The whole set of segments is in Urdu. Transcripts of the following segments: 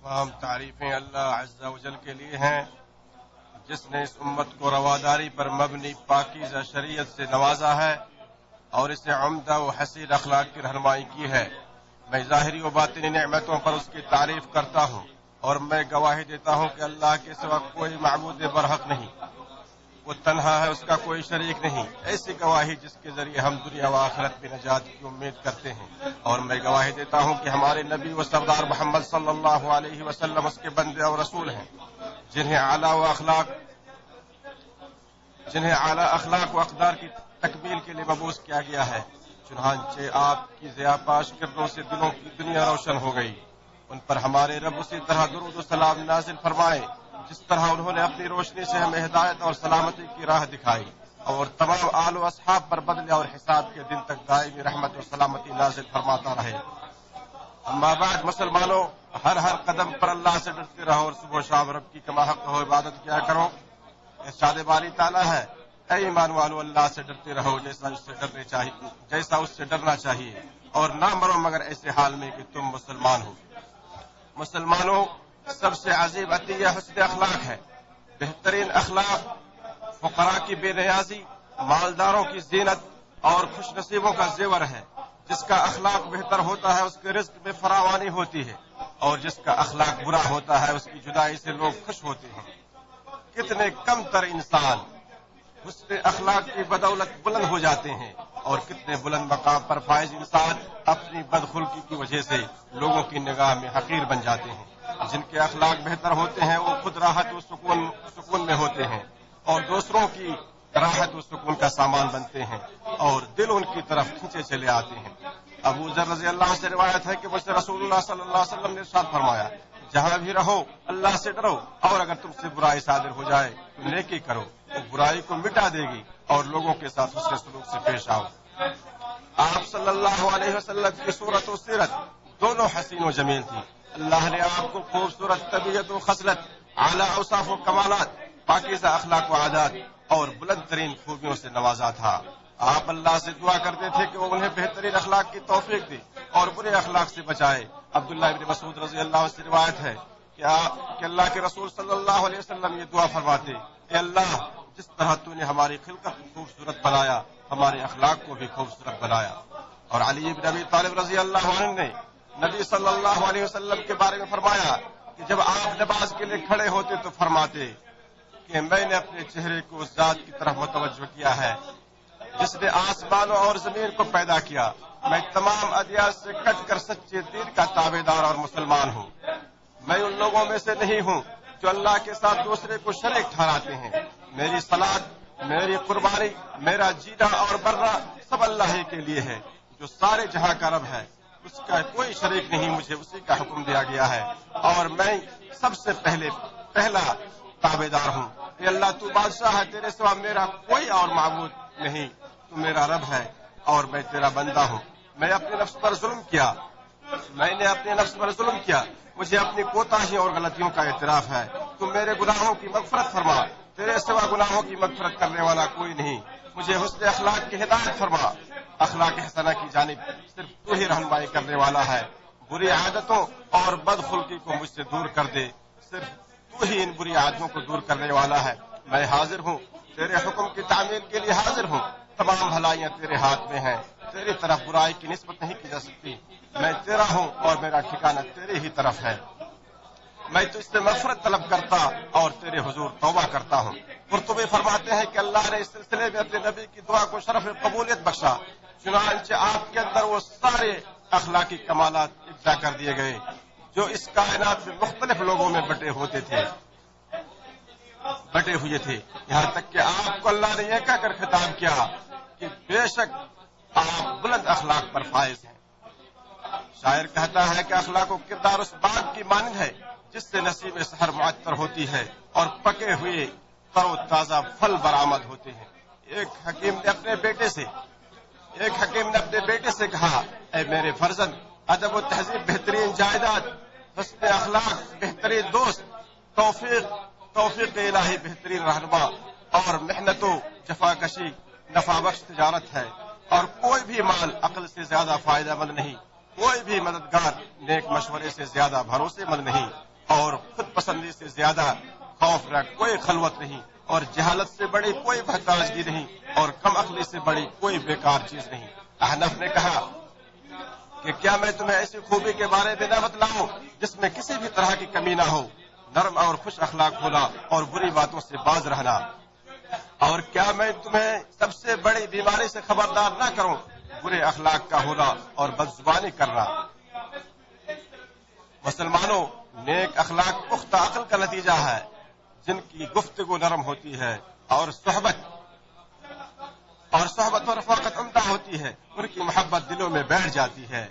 تمام تعریفیں اللہ عز و جل کے لیے ہیں جس نے اس امت کو رواداری پر مبنی پاکیزہ شریعت سے نوازا ہے اور اسے عمدہ و حسین اخلاق کی رہنمائی کی ہے۔ میں ظاہری و باطنی نعمتوں پر اس کی تعریف کرتا ہوں اور میں گواہی دیتا ہوں کہ اللہ کے سوا کوئی معبود برحق نہیں، وہ تنہا ہے، اس کا کوئی شریک نہیں۔ ایسی گواہی جس کے ذریعے ہم دنیا و آخرت میں نجات کی امید کرتے ہیں، اور میں گواہی دیتا ہوں کہ ہمارے نبی و سردار محمد صلی اللہ علیہ وسلم اس کے بندے اور رسول ہیں جنہیں اعلیٰ اخلاق و اقدار کی تکمیل کے لیے مبعوث کیا گیا ہے۔ چنانچہ آپ کی ضیاءپاش کرنوں سے دلوں کی دنیا روشن ہو گئی۔ ان پر ہمارے رب اسی طرح درود و سلام نازل فرمائے جس طرح انہوں نے اپنی روشنی سے ہمیں ہدایت اور سلامتی کی راہ دکھائی، اور تمام آل و اصحاب پر بدلے اور حساب کے دن تک دائمی رحمت و سلامتی نازل فرماتا رہے۔ اما بعد مسلمانوں، ہر قدم پر اللہ سے ڈرتے رہو اور صبح و شام رب کی کما حق ہو عبادت کیا کرو۔ ارشاد باری تعالیٰ ہے، اے ایمان والو اللہ سے ڈرتے رہو جیسا اس سے ڈرنا چاہیے، اور نہ مرو مگر ایسے حال میں کہ تم مسلمان ہو۔ مسلمانوں، سب سے عظیم عطیہ حسن اخلاق ہے۔ بہترین اخلاق فقراء کی بے نیازی، مالداروں کی زینت اور خوش نصیبوں کا زیور ہے۔ جس کا اخلاق بہتر ہوتا ہے اس کے رزق میں فراوانی ہوتی ہے، اور جس کا اخلاق برا ہوتا ہے اس کی جدائی سے لوگ خوش ہوتے ہیں۔ کتنے کم تر انسان حسن اخلاق کی بدولت بلند ہو جاتے ہیں، اور کتنے بلند مقام پر فائز انسان اپنی بدخلقی کی وجہ سے لوگوں کی نگاہ میں حقیر بن جاتے ہیں۔ جن کے اخلاق بہتر ہوتے ہیں وہ خود راحت و سکون میں ہوتے ہیں، اور دوسروں کی راحت و سکون کا سامان بنتے ہیں، اور دل ان کی طرف کھینچے چلے آتے ہیں۔ ابو ذر رضی اللہ عنہ سے روایت ہے کہ مجھ سے رسول اللہ صلی اللہ علیہ وسلم نے ارشاد فرمایا، جہاں بھی رہو اللہ سے ڈرو، اور اگر تم سے برائی صادر ہو جائے تو نیکی کرو، وہ برائی کو مٹا دے گی، اور لوگوں کے ساتھ حسن سلوک سے پیش آؤ۔ آپ صلی اللہ علیہ وسلم کی صورت و سیرت دونوں حسین و جمیل تھی۔ اللہ نے آپ کو خوبصورت طبیعت و خصلت، اعلیٰ اوصاف و کمالات، پاکیزہ اخلاق و عادات اور بلند ترین خوبیوں سے نوازا تھا۔ آپ اللہ سے دعا کرتے تھے کہ وہ انہیں بہترین اخلاق کی توفیق دے اور برے اخلاق سے بچائے۔ عبداللہ ابن مسعود رضی اللہ عنہ سے روایت ہے کہ اللہ کے رسول صلی اللہ علیہ وسلم یہ دعا فرماتے، اے اللہ، جس طرح تو نے ہماری خلقت کو خوبصورت بنایا، ہمارے اخلاق کو بھی خوبصورت بنایا۔ اور علی بن ابی طالب رضی اللہ عنہ نے نبی صلی اللہ علیہ وسلم کے بارے میں فرمایا کہ جب آپ نماز کے لیے کھڑے ہوتے تو فرماتے کہ میں نے اپنے چہرے کو اس ذات کی طرف متوجہ کیا ہے جس نے آسمانوں اور زمین کو پیدا کیا۔ میں تمام ادیان سے کٹ کر سچے دین کا تابع دار اور مسلمان ہوں۔ میں ان لوگوں میں سے نہیں ہوں جو اللہ کے ساتھ دوسرے کو شریک ٹھہراتے ہیں۔ میری صلاۃ، میری قربانی، میرا جینا اور مرنا سب اللہ ہی کے لیے ہے جو سارے جہاں کا رب ہے، اس کا کوئی شریک نہیں، مجھے اسی کا حکم دیا گیا ہے، اور میں سب سے پہلا تابع دار ہوں۔ اے اللہ، تو بادشاہ ہے، تیرے سوا میرا کوئی اور معبود نہیں، تو میرا رب ہے اور میں تیرا بندہ ہوں۔ میں نے اپنے نفس پر ظلم کیا، مجھے اپنی کوتاہیوں اور غلطیوں کا اعتراف ہے۔ تو میرے گناہوں کی مغفرت فرما، تیرے سوا گناہوں کی مغفرت کرنے والا کوئی نہیں۔ مجھے حسن اخلاق کی ہدایت فرما، اخلاق حسنہ کی جانب صرف تو ہی رہنمائی کرنے والا ہے۔ بری عادتوں اور بدخلقی کو مجھ سے دور کر دے، صرف تو ہی ان بری عادتوں کو دور کرنے والا ہے۔ میں حاضر ہوں، تیرے حکم کی تعمیل کے لیے حاضر ہوں۔ تمام بھلائیاں تیرے ہاتھ میں ہیں، تیری طرف برائی کی نسبت نہیں کی جا سکتی۔ میں تیرا ہوں اور میرا ٹھکانہ تیرے ہی طرف ہے۔ میں تجھ سے مغفرت طلب کرتا اور تیرے حضور توبہ کرتا ہوں۔ قرطبی فرماتے ہیں کہ اللہ نے اس سلسلے میں اپنے نبی کی دعا کو شرف قبولیت بخشا، چنانچہ آپ کے اندر وہ سارے اخلاقی کمالات اجرا کر دیے گئے جو اس کائنات میں مختلف لوگوں میں بٹے ہوئے تھے، یہاں تک کہ آپ کو اللہ نے یہ کہہ کر خطاب کیا کہ بے شک آپ بلند اخلاق پر فائز ہیں۔ شاعر کہتا ہے کہ اخلاق و کردار اس باغ کی مانند ہے جس سے نسیم سحر معطر ہوتی ہے اور پکے ہوئے تر و تازہ پھل برآمد ہوتے ہیں۔ ایک حکیم نے اپنے بیٹے سے کہا، اے میرے فرزند، ادب و تہذیب بہترین جائیداد، حسن اخلاق بہترین دوست، توفیق الہی بہترین رہنما، اور محنت و جفاکشی نفع بخش تجارت ہے، اور کوئی بھی مال عقل سے زیادہ فائدہ مند نہیں، کوئی بھی مددگار نیک مشورے سے زیادہ بھروسے مند نہیں۔ اور خود پسندی سے زیادہ خوف رکھ کوئی خلوت نہیں، اور جہالت سے بڑی کوئی محتاجگی نہیں، اور کم عقلی سے بڑی کوئی بیکار چیز نہیں۔ احنف نے کہا کہ کیا میں تمہیں ایسی خوبی کے بارے میں نہ بتلاؤں جس میں کسی بھی طرح کی کمی نہ ہو؟ نرم اور خوش اخلاق ہونا اور بری باتوں سے باز رہنا۔ اور کیا میں تمہیں سب سے بڑی بیماری سے خبردار نہ کروں؟ برے اخلاق کا ہونا اور بدزبانی کرنا۔ مسلمانوں، نیک اخلاق پختہ عقل کا نتیجہ ہے، جن کی گفتگو نرم ہوتی ہے اور صحبت و رفاقت عمدہ ہوتی ہے، ان کی محبت دلوں میں بیٹھ جاتی ہے۔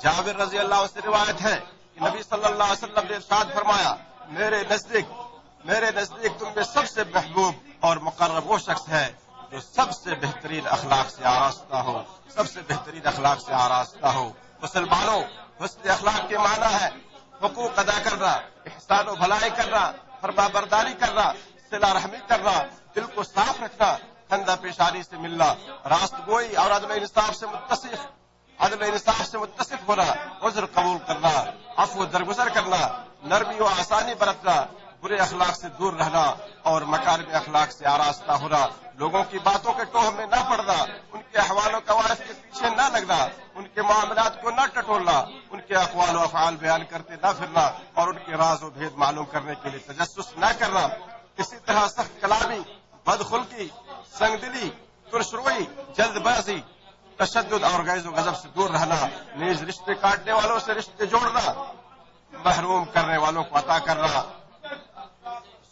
جابر رضی اللہ عنہ سے روایت ہے کہ نبی صلی اللہ علیہ وسلم نے ارشاد فرمایا، میرے نزدیک تم میں سب سے محبوب اور مقرب وہ شخص ہے جو سب سے بہترین اخلاق سے آراستہ ہو۔ مسلمانوں، حسن اخلاق کے معنی ہے حقوق ادا کرنا، احسان و بھلائی کرنا، فرما برداری کرنا، صلہ رحمی کرنا، دل کو صاف رکھنا، خندہ پیشانی سے ملنا، راست گوئی اور عدل انصاف سے متصف ہونا، عذر قبول کرنا، عفو درگزر کرنا، نرمی و آسانی برتنا، برے اخلاق سے دور رہنا اور مکارم اخلاق سے آراستہ ہونا، لوگوں کی باتوں کے ٹوہ میں نہ پڑنا، ان کے احوال و قوائف کے پیچھے نہ لگنا، ان کے معاملات کو نہ ٹٹولنا، ان کے اقوال و افعال بیان کرتے نہ پھرنا اور ان کے راز و بھید معلوم کرنے کے لیے تجسس نہ کرنا۔ اسی طرح سخت کلامی، بدخلقی، سنگ دلی، ترش روئی، جلد بازی، تشدد اور غیظ و غضب سے دور رہنا، نیز رشتے کاٹنے والوں سے رشتے جوڑنا، محروم کرنے والوں کو عطا کرنا،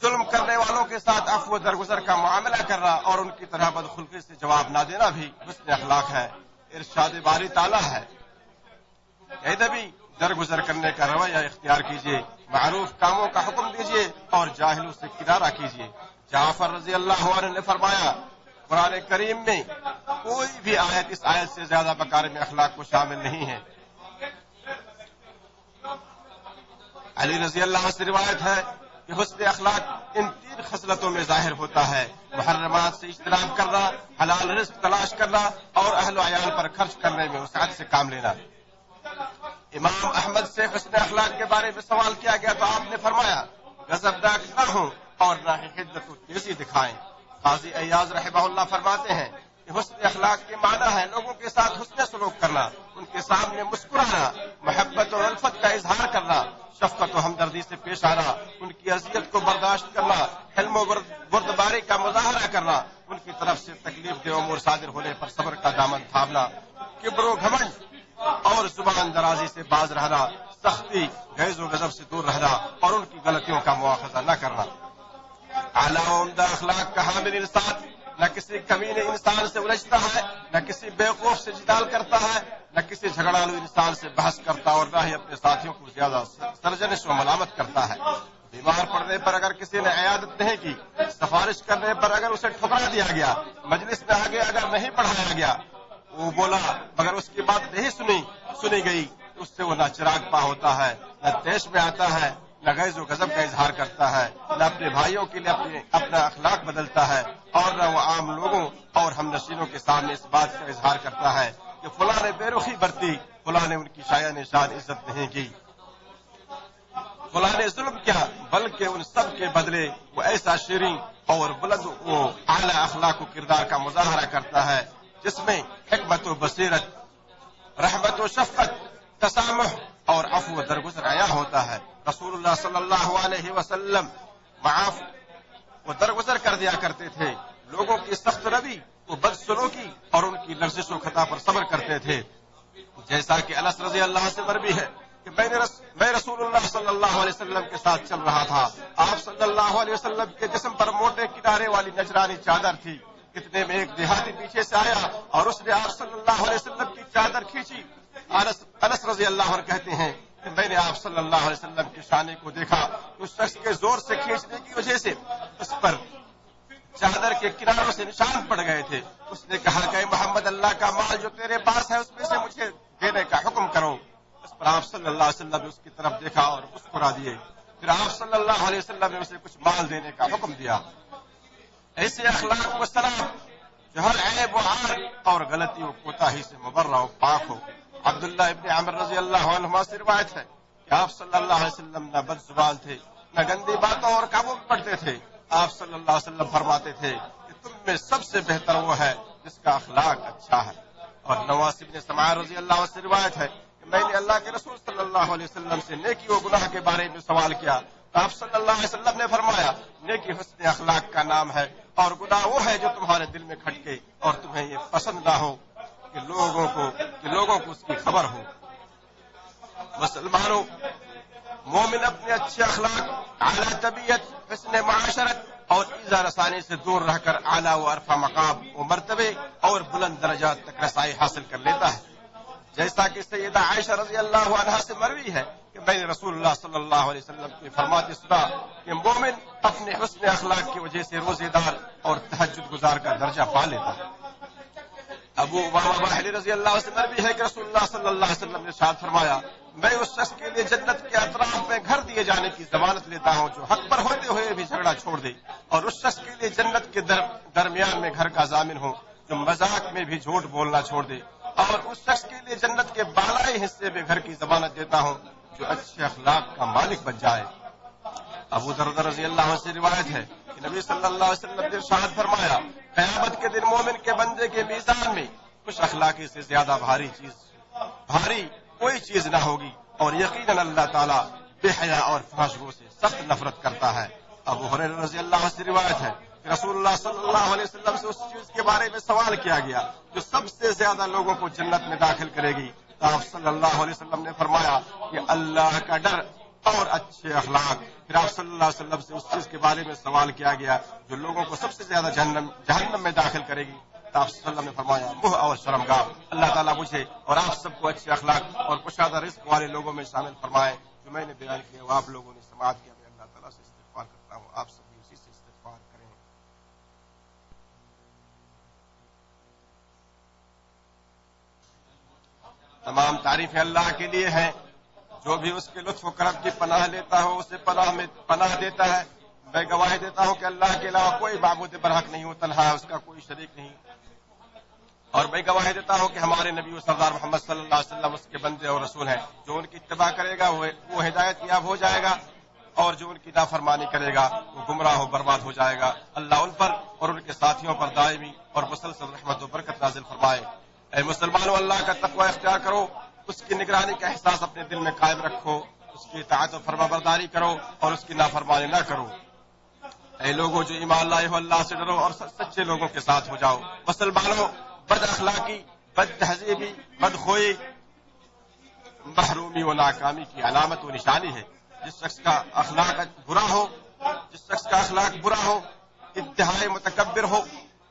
ظلم کرنے والوں کے ساتھ عفو درگزر کا معاملہ کرنا اور ان کی طرح بدخلقی سے جواب نہ دینا بھی حسن اخلاق ہے۔ ارشاد باری تعالیٰ ہے، اے نبی، درگزر کرنے کا رویہ اختیار کیجیے، معروف کاموں کا حکم دیجیے اور جاہلوں سے کنارہ کیجیے۔ جعفر رضی اللہ عنہ نے فرمایا، قرآن کریم میں کوئی بھی آیت اس آیت سے زیادہ مکارم اخلاق کو شامل نہیں ہے۔ علی رضی اللہ عنہ سے روایت ہے کہ حسن اخلاق ان 3 خصلتوں میں ظاہر ہوتا ہے: محرمات سے اجتناب کرنا، حلال رزق تلاش کرنا اور اہل و عیال پر خرچ کرنے میں وسعت سے کام لینا۔ امام احمد سے حسن اخلاق کے بارے میں سوال کیا گیا تو آپ نے فرمایا، غضبناک نہ ہوں اور نہ ہی حدت و تیزی دکھائیں۔ قاضی ایاز رحمہ اللہ فرماتے ہیں کہ حسن اخلاق کے معنی ہے لوگوں کے ساتھ حسن سلوک کرنا، ان کے سامنے مسکرانا، محبت اور الفت کا اظہار کرنا، شفقت و ہمدردی سے پیش آنا، ان کی اذیت کو برداشت کرنا، حلم و بردباری کا مظاہرہ کرنا، ان کی طرف سے تکلیف دہ امور صادر ہونے پر صبر کا دامن تھامنا، کبر و گھمنڈ اور زبان درازی سے باز رہنا، سختی، غیظ و غضب سے دور رہنا اور ان کی غلطیوں کا مواخذہ نہ کرنا۔ اعلیٰ و عمدہ اخلاق کا حامل انسان نہ کسی کمینے انسان سے الجھتا ہے، نہ کسی بیوقوف سے جدال کرتا ہے، نہ کسی جھگڑالو انسان سے بحث کرتا اور نہ ہی اپنے ساتھیوں کو زیادہ سرزنش و ملامت کرتا ہے۔ بیمار پڑنے پر اگر کسی نے عیادت نہیں کی، سفارش کرنے پر اگر اسے ٹھکرا دیا گیا، مجلس میں آگے اگر نہیں پڑھایا گیا، وہ بولا مگر اس کی بات نہیں سنی گئی، اس سے وہ نہ چراغ پا ہوتا ہے، نہ تیش میں آتا ہے، نہ غیظ و غضب کا اظہار کرتا ہے، نہ اپنے بھائیوں کے لیے اپنا اخلاق بدلتا ہے اور نہ وہ عام لوگوں اور ہم نشینوں کے سامنے اس بات کا اظہار کرتا ہے کہ فلاں نے بے رخی برتی، فلاں نے ان کی شایع نشان عزت نہیں کی، فلاں نے ظلم کیا، بلکہ ان سب کے بدلے وہ ایسا شیریں اور بلند و اعلیٰ اخلاق و کردار کا مظاہرہ کرتا ہے جس میں حکمت و بصیرت، رحمت و شفقت، تسامح اور عفو و درگزر عیاں ہوتا ہے۔ رسول اللہ صلی اللہ علیہ وسلم معاف و درگزر کر دیا کرتے تھے، لوگوں کی سخت روی و بدسلوکی اور ان کی لرزش و خطا پر صبر کرتے تھے، جیسا کہ انس رضی اللہ سے مروی ہے کہ میں رسول اللہ صلی اللہ علیہ وسلم کے ساتھ چل رہا تھا، آپ صلی اللہ علیہ وسلم کے جسم پر موٹے کنارے والی نجرانی چادر تھی، اتنے میں ایک دیہاتی پیچھے سے آیا اور اس نے آپ صلی اللہ علیہ وسلم کی چادر کھینچی۔ انس رضی اللہ عنہ کہتے ہیں کہ میں نے آپ صلی اللہ علیہ وسلم کے شانے کو دیکھا، اس شخص کے زور سے کھینچنے کی وجہ سے اس پر چادر کے کناروں سے نشان پڑ گئے تھے۔ اس نے کہا کہ محمد، اللہ کا مال جو تیرے پاس ہے اس میں سے مجھے دینے کا حکم کرو۔ اس پر آپ صلی اللہ علیہ وسلم نے اس کی طرف دیکھا اور مسکرا دیے، پھر آپ صلی اللہ علیہ وسلم نے اسے کچھ مال دینے کا حکم دیا۔ ایسے اخلاق و سلام جو ہر عیب و عار اور غلطی و کوتاہی سے مبرہ و پاک ہو۔ عبداللہ ابن عمر رضی اللہ عنہما سے روایت ہے کہ آپ صلی اللہ علیہ وسلم نہ بد زبان تھے، نہ گندی باتوں اور کاموں میں پڑتے تھے. آپ صلی اللہ علیہ وسلم فرماتے تھے کہ تم میں سب سے بہتر وہ ہے جس کا اخلاق اچھا ہے. اور نواس بن سمعان رضی اللہ عنہ سے روایت ہے کہ میں نے اللہ کے رسول صلی اللہ علیہ وسلم سے نیکی و گناہ کے بارے میں سوال کیا تو آپ صلی اللہ علیہ وسلم نے فرمایا نیکی حسن اخلاق کا نام ہے اور گناہ وہ ہے جو تمہارے دل میں کھٹکے اور تمہیں یہ پسند نہ ہو کہ لوگوں کو اس کی خبر ہو. مسلمانوں، مومن اپنے اچھے اخلاق، اعلیٰ طبیعت، حسن معاشرت اور ایذا رسانی سے دور رہ کر اعلیٰ و عرفہ مقام و مرتبے اور بلند درجات تک رسائی حاصل کر لیتا ہے. جیسا کہ سیدہ عائشہ رضی اللہ عنہا سے مروی ہے کہ میں نے رسول اللہ صلی اللہ علیہ وسلم کے فرماتے سنا کہ مومن اپنے حسن اخلاق کی وجہ سے روزے دار اور تہجد گزار کا درجہ پا لیتا ہے. ابو امامہ باہلی رضی اللہ عنہ سے مروی ہے کہ رسول اللہ صلی اللہ علیہ وسلم نے ارشاد فرمایا میں اس شخص کے لیے جنت کے اطراف میں گھر دیے جانے کی ضمانت لیتا ہوں جو حق پر ہوتے ہوئے بھی جھگڑا چھوڑ دے، اور اس شخص کے لیے جنت کے درمیان میں گھر کا ضامن ہو جو مذاق میں بھی جھوٹ بولنا چھوڑ دے، اور اس شخص کے لیے جنت کے بالائی حصے میں گھر کی ضمانت دیتا ہوں جو اچھے اخلاق کا مالک بن جائے. ابو دردہ رضی اللہ عنہ سے روایت ہے کہ نبی صلی اللہ علیہ وسلم نے ارشاد فرمایا قیامت کے دن مومن کے بندے کے میزان میں خوش اخلاقی سے زیادہ بھاری کوئی چیز نہ ہوگی، اور یقیناً اللہ تعالیٰ بے حیا اور فحشگو سے سخت نفرت کرتا ہے. ابو ہریرہ رضی اللہ عنہ سے روایت ہے کہ رسول اللہ صلی اللہ علیہ وسلم سے اس چیز کے بارے میں سوال کیا گیا جو سب سے زیادہ لوگوں کو جنت میں داخل کرے گی تو آپ صلی اللہ علیہ وسلم نے فرمایا کہ اللہ کا ڈر اور اچھے اخلاق. پھر آپ صلی اللہ علیہ وسلم سے اس چیز کے بارے میں سوال کیا گیا جو لوگوں کو سب سے زیادہ جہنم میں داخل کرے گی تو آپ صلی اللہ علیہ وسلم نے فرمایا منہ اور شرمگاہ. اللہ تعالیٰ مجھے اور آپ سب کو اچھے اخلاق اور کشادہ رزق والے لوگوں میں شامل فرمائے. جو میں نے بیان کیا وہ آپ لوگوں نے سماعت کیا. میں اللہ تعالیٰ سے استغفار کرتا ہوں، آپ سب بھی اسی سے استغفار کریں. تمام تعریفیں اللہ کے لیے ہیں جو بھی اس کے لطف و کرم کی پناہ لیتا ہو اسے پناہ دیتا ہے. میں گواہی دیتا ہوں کہ اللہ کے علاوہ کوئی معبود برحق نہیں ہو، تنہا ہے، اس کا کوئی شریک نہیں. اور میں گواہی دیتا ہوں کہ ہمارے نبی و سردار محمد صلی اللہ علیہ وسلم اس کے بندے اور رسول ہیں. جو ان کی اتباع کرے گا وہ ہدایت یاب ہو جائے گا، اور جو ان کی نافرمانی کرے گا وہ گمراہ و برباد ہو جائے گا. اللہ ان پر اور ان کے ساتھیوں پر دائمی اور مسلسل رحمت و برکت نازل فرمائے. اے مسلمانوں، اللہ کا تقوی اختیار کرو، اس کی نگرانی کا احساس اپنے دل میں قائم رکھو، اس کی اطاعت و فرما برداری کرو اور اس کی نافرمانی نہ کرو. اے لوگوں جو ایمان لائے ہو، اللہ سے ڈرو اور سچے لوگوں کے ساتھ ہو جاؤ. مسلمانوں، بد اخلاقی، بد تہذیبی، بد خوئی محرومی و ناکامی کی علامت و نشانی ہے. جس شخص کا اخلاق برا ہو، انتہائی متکبر ہو،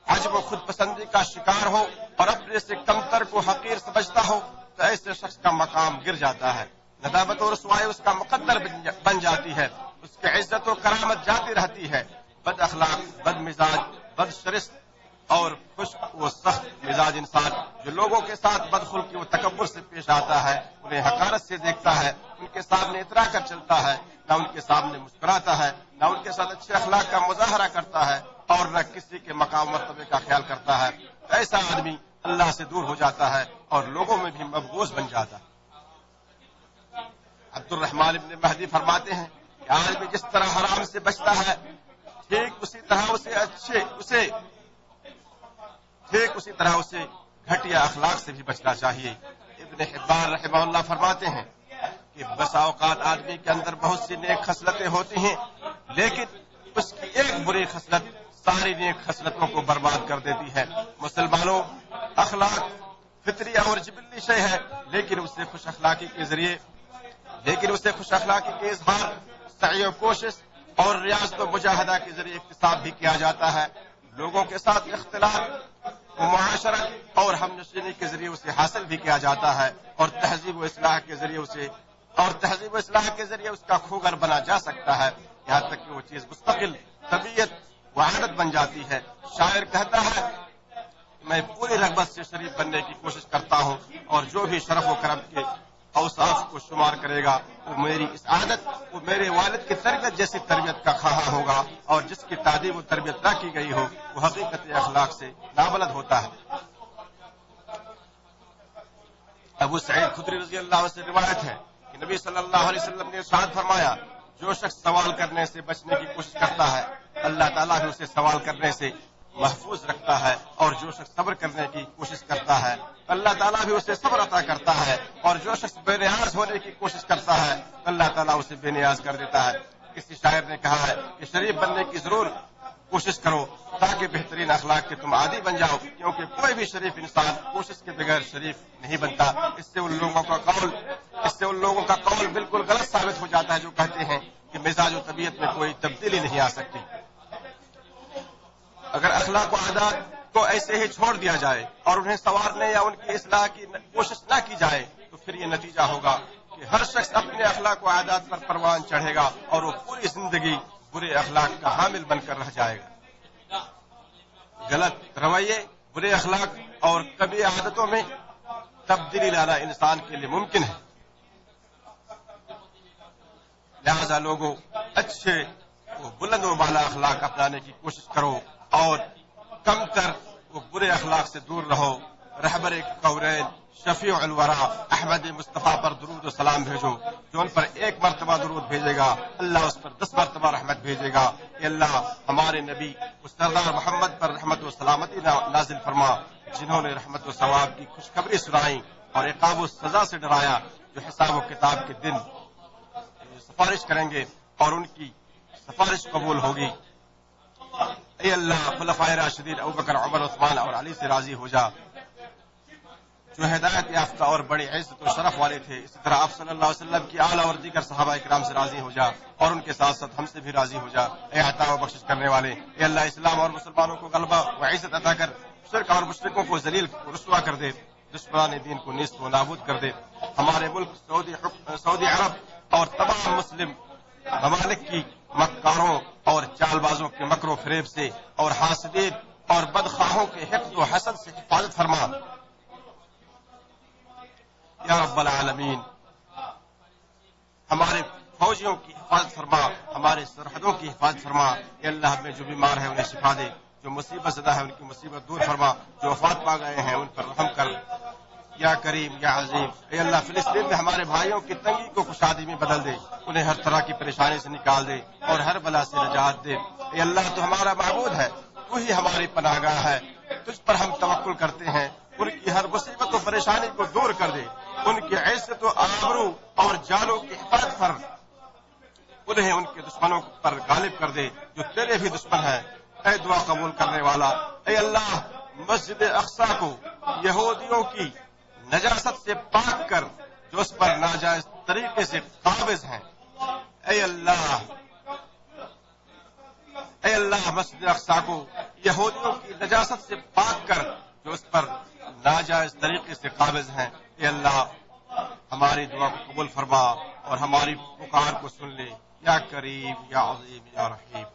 عجب و خود پسندی کا شکار ہو اور اپنے سے کمتر کو حقیر سمجھتا ہو تو ایسے شخص کا مقام گر جاتا ہے. ندامت و رسوائی اس کا مقدر بن جاتی ہے، اس کی عزت و کرامت جاتی رہتی ہے. بد اخلاق، بد مزاج، بد شرست اور خشک و سخت مزاج انسان جو لوگوں کے ساتھ بدخلقی و تکبر سے پیش آتا ہے، انہیں حقارت سے دیکھتا ہے، ان کے سامنے اترا کر چلتا ہے، نہ ان کے سامنے مسکراتا ہے، نہ ان کے ساتھ اچھے اخلاق کا مظاہرہ کرتا ہے اور نہ کسی کے مقام مرتبے کا خیال کرتا ہے، ایسا آدمی اللہ سے دور ہو جاتا ہے اور لوگوں میں بھی مبغوض بن جاتا ہے. عبد الرحمن ابن مہدی فرماتے ہیں کہ آدمی جس طرح حرام سے بچتا ہے ٹھیک اسی طرح اسے گھٹیا اخلاق سے بھی بچنا چاہیے. ابن حبان رحمہ اللہ فرماتے ہیں کہ بسا اوقات آدمی کے اندر بہت سی نیک خصلتیں ہوتی ہیں لیکن اس کی ایک بری خصلت ساری نیک خصلتوں کو برباد کر دیتی ہے. مسلمانوں، اخلاق فطری اور جبلی شے ہے لیکن اسے خوش اخلاقی کے اظہار، سعی و کوشش اور ریاضت و مجاہدہ کے ذریعے اکتساب بھی کیا جاتا ہے. لوگوں کے ساتھ اختلاط و معاشرت اور ہم نشینی کے ذریعے اسے حاصل بھی کیا جاتا ہے اور تہذیب و اصلاح کے ذریعے اس کا خوگر بنا جا سکتا ہے، یہاں تک کہ وہ چیز مستقل طبیعت و عادت بن جاتی ہے. شاعر کہتا ہے میں پوری رغبت سے شریف بننے کی کوشش کرتا ہوں اور جو بھی شرف و کرم کے اوصاف کو شمار کرے گا وہ میری اس عادت، وہ میرے والد کی تربیت جیسی تربیت کا خواہاں ہوگا، اور جس کی تعلیم و تربیت نہ کی گئی ہو وہ حقیقت اخلاق سے نابلد ہوتا ہے. ابو سعید خدری رضی اللہ عنہ سے روایت ہے کہ نبی صلی اللہ علیہ وسلم نے ارشاد فرمایا جو شخص سوال کرنے سے بچنے کی کوشش کرتا ہے اللہ تعالیٰ بھی اسے سوال کرنے سے محفوظ رکھتا ہے، اور جو شخص صبر کرنے کی کوشش کرتا ہے اللہ تعالیٰ بھی اسے صبر عطا کرتا ہے، اور جو شخص بے نیاز ہونے کی کوشش کرتا ہے اللہ تعالیٰ اسے بے نیاز کر دیتا ہے۔ کسی شاعر نے کہا ہے کہ شریف بننے کی ضرور کوشش کرو تاکہ بہترین اخلاق کے تم عادی بن جاؤ، کیونکہ کوئی بھی شریف انسان کوشش کے بغیر شریف نہیں بنتا۔ اس سے ان لوگوں کا قول بالکل غلط ثابت ہو جاتا ہے جو کہتے ہیں کہ مزاج و طبیعت میں کوئی تبدیلی نہیں آ سکتی۔ اگر اخلاق و عادات کو ایسے ہی چھوڑ دیا جائے اور انہیں سنوارنے یا ان کی اصلاح کی کوشش نہ کی جائے تو پھر یہ نتیجہ ہوگا کہ ہر شخص اپنے اخلاق و عادات پر پروان چڑھے گا اور وہ پوری زندگی برے اخلاق کا حامل بن کر رہ جائے گا۔ غلط رویے، برے اخلاق اور کبھی عادتوں میں تبدیلی لانا انسان کے لیے ممکن ہے، لہذا لوگوں اچھے وہ بلند و بالا اخلاق اپنانے کی کوشش کرو اور کم تر وہ برے اخلاق سے دور رہو۔ رہبر کورین شفیع الورا احمد مصطفیٰ پر درود و سلام بھیجو، جو ان پر 1 مرتبہ درود بھیجے گا اللہ اس پر 10 مرتبہ رحمت بھیجے گا۔ اے اللہ ہمارے نبی سردار محمد پر رحمت و سلامتی نازل فرما، جنہوں نے رحمت و ثواب کی خوشخبری سنائی اور عقاب و سزا سے ڈرایا، جو حساب و کتاب کے دن سفارش کریں گے اور ان کی سفارش قبول ہوگی۔ اے اللہ خلفائے راشدین ابوبکر عمر عثمان اور علی سے راضی ہو جا، جو ہدایت یافتہ اور بڑی عزت و شرف والے تھے۔ اسی طرح آپ صلی اللہ علیہ وسلم کی اعلیٰ اور دیگر صحابہ کرام سے راضی ہو جا اور ان کے ساتھ ساتھ ہم سے بھی راضی ہو جا۔ اے عطا و بخشش کرنے والے، اے اللہ اسلام اور مسلمانوں کو غلبہ و عزت عطا کر، شرک اور مشرکوں کو ذلیل رسوا کر دے، دشمنان دین کو نیست و نابود کر دے۔ ہمارے ملک سعودی عرب اور تمام مسلم ممالک کی مکاروں اور چال بازوں کے مکر و فریب سے اور حاسدین اور بدخواہوں کے حقد و حسد سے حفاظت فرما یا رب العالمین۔ ہمارے فوجیوں کی حفاظت فرما، ہمارے سرحدوں کی حفاظت فرما۔ اے اللہ ہمیں جو بیمار ہیں انہیں شفا دے، جو مصیبت زدہ ہے ان کی مصیبت دور فرما، جو وفات پا گئے ہیں ان پر رحم کر یا کریم یا عظیم۔ اے اللہ فلسطین میں ہمارے بھائیوں کی تنگی کو خوشادی میں بدل دے، انہیں ہر طرح کی پریشانی سے نکال دے اور ہر بلا سے نجات دے۔ اے اللہ تو ہمارا معبود ہے، تو ہی ہماری پناہ گاہ ہے، تجھ پر ہم توکل کرتے ہیں، ان کی ہر مصیبت و پریشانی کو دور کر دے، ان کی عزت و آبرو اور جانوں کی حفاظت کر، انہیں ان کے دشمنوں پر غالب کر دے جو تیرے بھی دشمن ہیں۔ اے دعا قبول کرنے والا، اے اللہ مسجد اقصی کو یہودیوں کی نجاست سے پاک کر جو اس پر ناجائز طریقے سے قابض ہیں۔ اے اللہ مسجد اقصی کو یہودیوں کی نجاست سے پاک کر جو اس پر ناجائز طریقے سے قابض ہیں۔ اے اللہ ہماری دعا کو قبول فرما اور ہماری پکار کو سن لے یا کریم یا عظیم یا رحیم۔